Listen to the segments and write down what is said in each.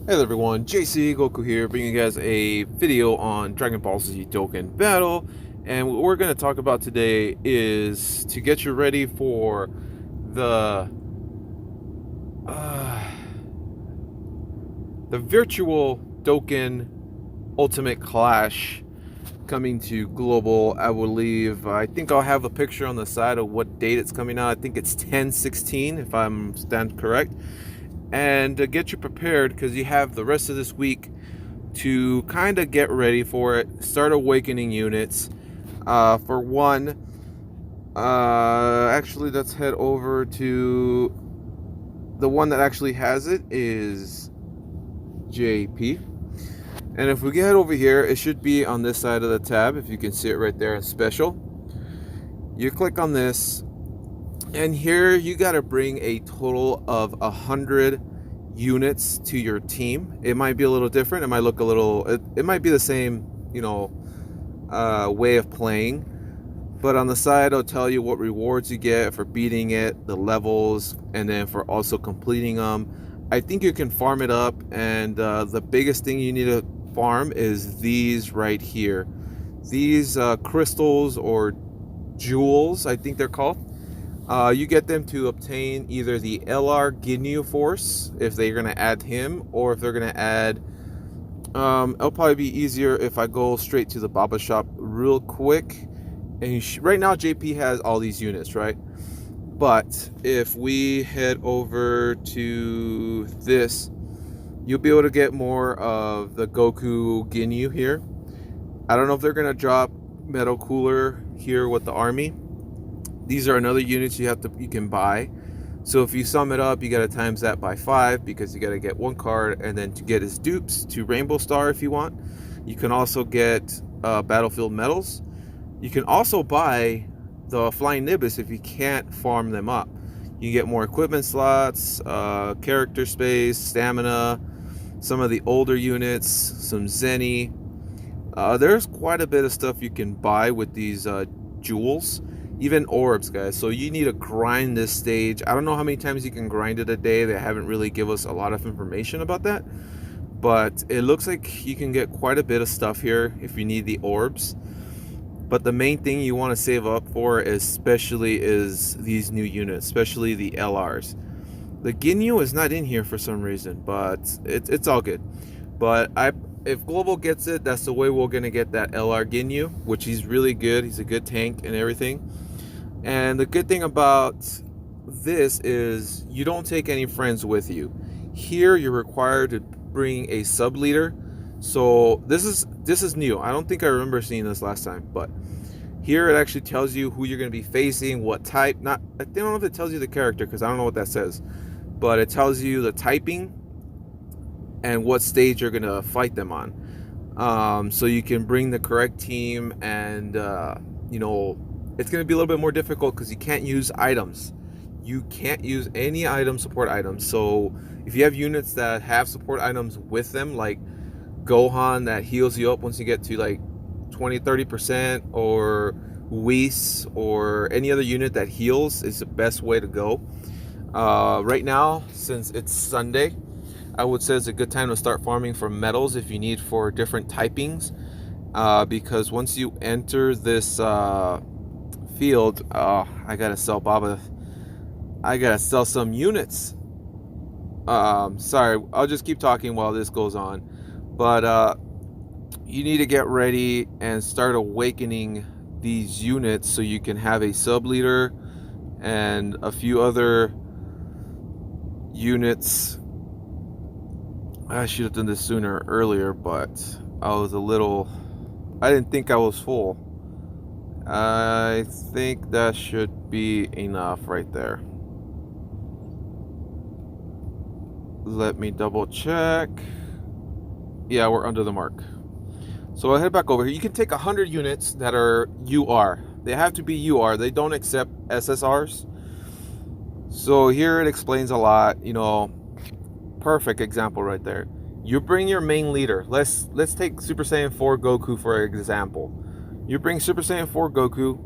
Hey there everyone, JC Goku here, bringing you guys a video on Dragon Ball Z Dokken Battle. And what we're going to talk about today is to get you ready for the uh, the virtual Dokken Ultimate Clash coming to global. I believe I think I'll have a picture on the side of what date it's coming out. I think it's 10/16 if I'm stand correct. And get you prepared because you have the rest of this week to kind of get ready for it. Start awakening units. For one, actually, let's head over to the one that actually has it is JP. And if we get over here, it should be on this side of the tab. If you can see it right there in special, you click on this, and here you got to bring a total of 100 units to your team. It might be a little different. It might look a little. It might be the same, way of playing. But on the side, I'll tell you what rewards you get for beating it, the levels, and then for also completing them. I think you can farm it up, and the biggest thing you need to farm is these right here. These crystals or jewels, I think they're called. You get them to obtain either the LR Ginyu Force, if they're going to add him, or if they're going to add... it'll probably be easier if I go straight to the Baba shop real quick. And right now JP has all these units, right? But if we head over to this, you'll be able to get more of the Goku Ginyu here. I don't know if they're going to drop Metal Cooler here with the army. These are another units you can buy. So if you sum it up, you got to times that by 5 because you got to get one card, and then to get his dupes to Rainbow Star if you want. You can also get Battlefield Medals. You can also buy the Flying Nimbus if you can't farm them up. You get more equipment slots, character space, stamina, some of the older units, some Zenny. There's quite a bit of stuff you can buy with these jewels. Even orbs, guys. So you need to grind this stage. I don't know how many times you can grind it a day. They haven't really give us a lot of information about that. But it looks like you can get quite a bit of stuff here if you need the orbs. But the main thing you want to save up for especially is these new units, especially the LRs. The Ginyu is not in here for some reason, but it's all good. But if Global gets it, that's the way we're going to get that LR Ginyu, which he's really good. He's a good tank and everything. And the good thing about this is you don't take any friends with you. Here you're required to bring a sub leader. So this is new. I don't think I remember seeing this last time, but here it actually tells you who you're going to be facing, what type. I don't know if it tells you the character because I don't know what that says, but it tells you the typing and what stage you're going to fight them on. So you can bring the correct team, and it's going to be a little bit more difficult because you can't use items. You can't use any support items. So if you have units that have support items with them, like Gohan that heals you up once you get to like 20-30%, or Whis, or any other unit that heals, is the best way to go. Right now, since it's Sunday, I would say it's a good time to start farming for medals if you need for different typings, because once you enter this field, I gotta sell Baba. I gotta sell some units. Sorry, I'll just keep talking while this goes on. But you need to get ready and start awakening these units so you can have a sub leader and a few other units. I should have done this earlier, but I didn't think I was full. I think that should be enough right there. Let me double check. Yeah, we're under the mark. So I'll head back over here. You can take 100 units that are UR. They have to be UR. They don't accept SSRs. So here it explains a lot. Perfect example right there. You bring your main leader. Let's take Super Saiyan 4 Goku for example. You bring Super Saiyan 4 Goku.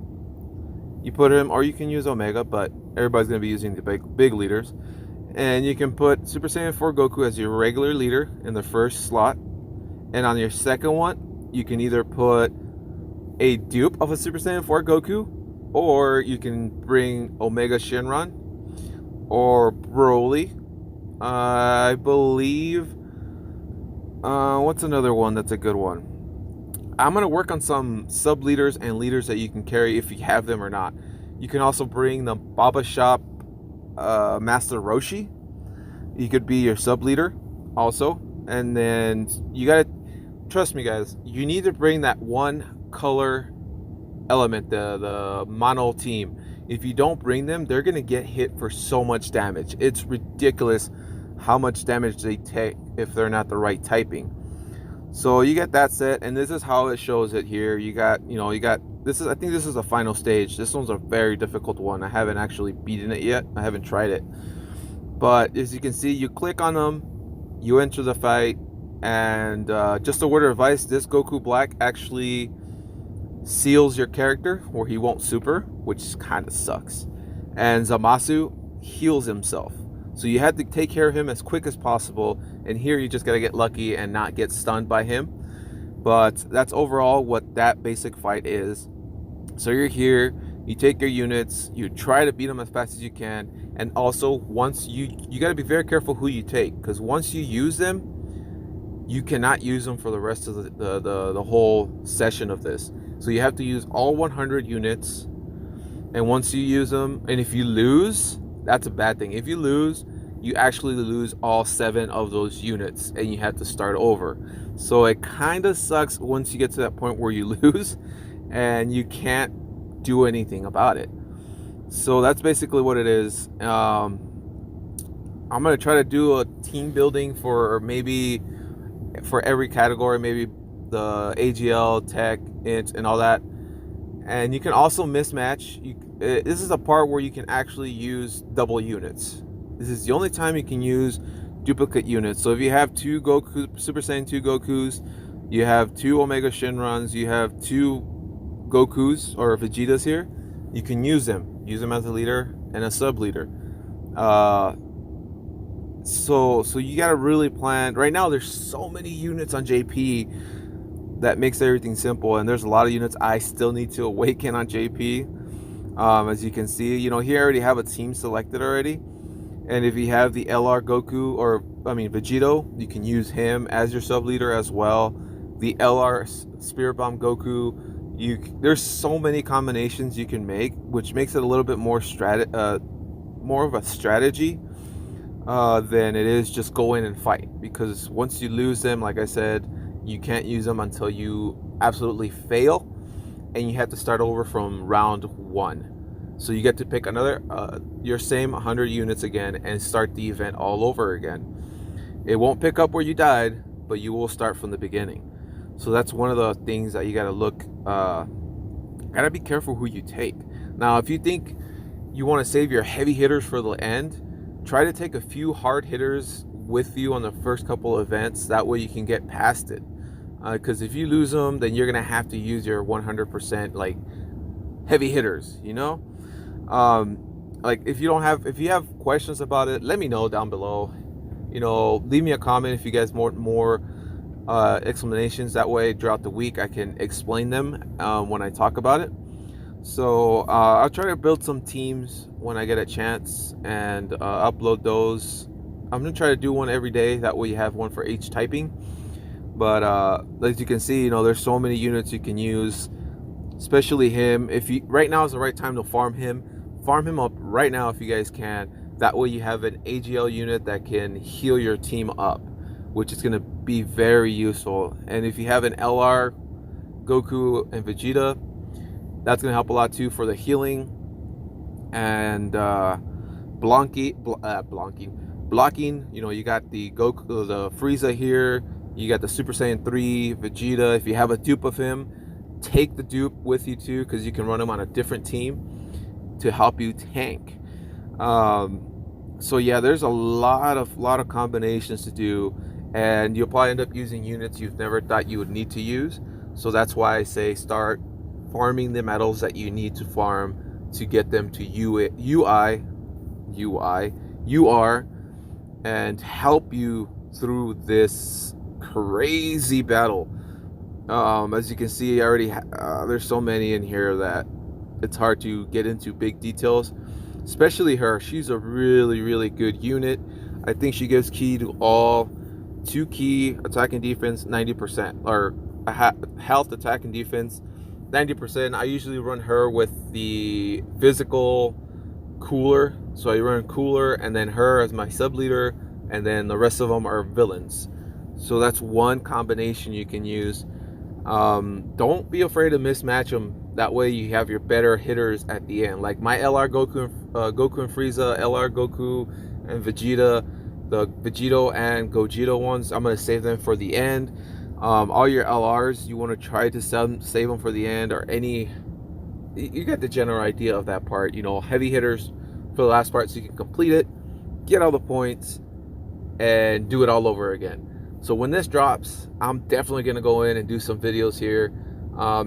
You put him, or you can use Omega, but everybody's going to be using the big leaders. And you can put Super Saiyan 4 Goku as your regular leader in the first slot. And on your second one, you can either put a dupe of a Super Saiyan 4 Goku, or you can bring Omega Shenron or Broly. I believe. What's another one that's a good one? I'm going to work on some sub leaders and leaders that you can carry if you have them or not. You can also bring the Baba Shop Master Roshi. He could be your sub leader also. And then you got to trust me, guys. You need to bring that one color element, the mono team. If you don't bring them, they're going to get hit for so much damage. It's ridiculous how much damage they take if they're not the right typing. So you get that set, and this is how it shows it here. You got this is, I think this is the final stage. This one's a very difficult one. I haven't actually beaten it yet. I haven't tried it. But as you can see, you click on them, you enter the fight, and just a word of advice, this Goku Black actually seals your character where he won't super, which kind of sucks. And Zamasu heals himself. So you had to take care of him as quick as possible, and here you just got to get lucky and not get stunned by him. But that's overall what that basic fight is. So you're here, you take your units, you try to beat them as fast as you can, and also once you got to be very careful who you take, because once you use them, you cannot use them for the rest of the whole session of this. So you have to use all 100 units, and once you use them, and if you lose, that's a bad thing. If you lose, you actually lose all 7 of those units and you have to start over. So it kind of sucks once you get to that point where you lose and you can't do anything about it. So that's basically what it is. I'm going to try to do a team building for maybe for every category, maybe the AGL, Tech, Int, and all that. And you can also mismatch. This is a part where you can actually use double units. This is the only time you can use duplicate units. So if you have 2 Goku, Super Saiyan 2 Gokus, you have 2 Omega Shenrons, you have 2 Gokus or Vegetas here, you can use them. Use them as a leader and a sub leader. So you got to really plan. Right now there's so many units on JP that makes everything simple, and there's a lot of units I still need to awaken on JP. As you can see, here I already have a team selected already, and if you have the LR Goku, or Vegito, you can use him as your sub leader as well. The LR Spirit Bomb Goku, there's so many combinations you can make, which makes it a little bit more more of a strategy than it is just go in and fight, because once you lose them, like I said, you can't use them until you absolutely fail, and you have to start over from round 1. So you get to pick another your same 100 units again and start the event all over again. It won't pick up where you died, but you will start from the beginning. So that's one of the things that you got to look. Gotta be careful who you take. Now, if you think you want to save your heavy hitters for the end, try to take a few hard hitters with you on the first couple of events. That way you can get past it. Because if you lose them, then you're gonna have to use your 100% like heavy hitters. Like if you have questions about it, let me know down below. Leave me a comment if you guys want more explanations. That way throughout the week I can explain them when I talk about it. So I'll try to build some teams when I get a chance and upload those. I'm gonna try to do one every day, that way you have one for each typing. But as you can see, there's so many units you can use, especially him. Right now is the right time to farm him up right now if you guys can. That way you have an AGL unit that can heal your team up, which is going to be very useful. And if you have an LR Goku and Vegeta, that's going to help a lot too for the healing and blocking. You got the Goku, the Frieza here. You got the Super Saiyan 3 Vegeta. If you have a dupe of him, take the dupe with you too, because you can run him on a different team to help you tank. So yeah, there's a lot of combinations to do, and you'll probably end up using units you've never thought you would need to use. So that's why I say start farming the medals that you need to farm to get them to UR, and help you through this crazy battle. As you can see, I already there's so many in here that it's hard to get into big details, especially her. She's a really good unit. I think she gives key to all, 2 key attack and defense 90%, or health, attack and defense 90%. I usually run her with the physical cooler, so I run cooler and then her as my sub leader, and then the rest of them are villains. So that's one combination you can use. Don't be afraid to mismatch them. That way you have your better hitters at the end. Like my LR Goku, Goku and Frieza, LR Goku and Vegeta, the Vegito and Gogeta ones, I'm gonna save them for the end. All your LRs, you want to try to save them for the end, or any. You get the general idea of that part. You know, heavy hitters for the last part, so you can complete it, get all the points, and do it all over again. So when this drops, I'm definitely going to go in and do some videos here.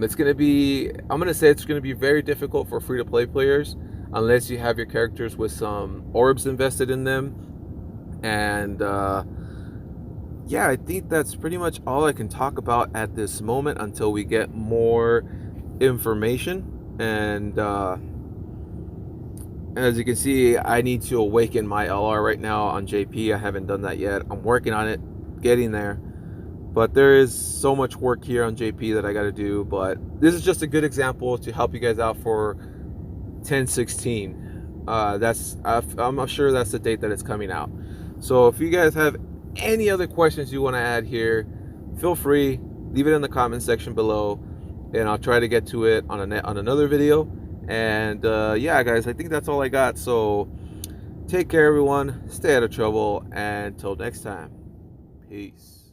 It's going to be, I'm going to say it's going to be very difficult for free-to-play players unless you have your characters with some orbs invested in them. And yeah, I think that's pretty much all I can talk about at this moment until we get more information. And as you can see, I need to awaken my LR right now on JP. I haven't done that yet. I'm working on it, getting there. But there is so much work here on JP that I got to do. But this is just a good example to help you guys out for 10/16. I'm sure that's the date that it's coming out. So if you guys have any other questions you want to add here, feel free, leave it in the comment section below, and I'll try to get to it on another video. And yeah, guys, I think that's all I got. So take care, everyone. Stay out of trouble, and until next time, peace.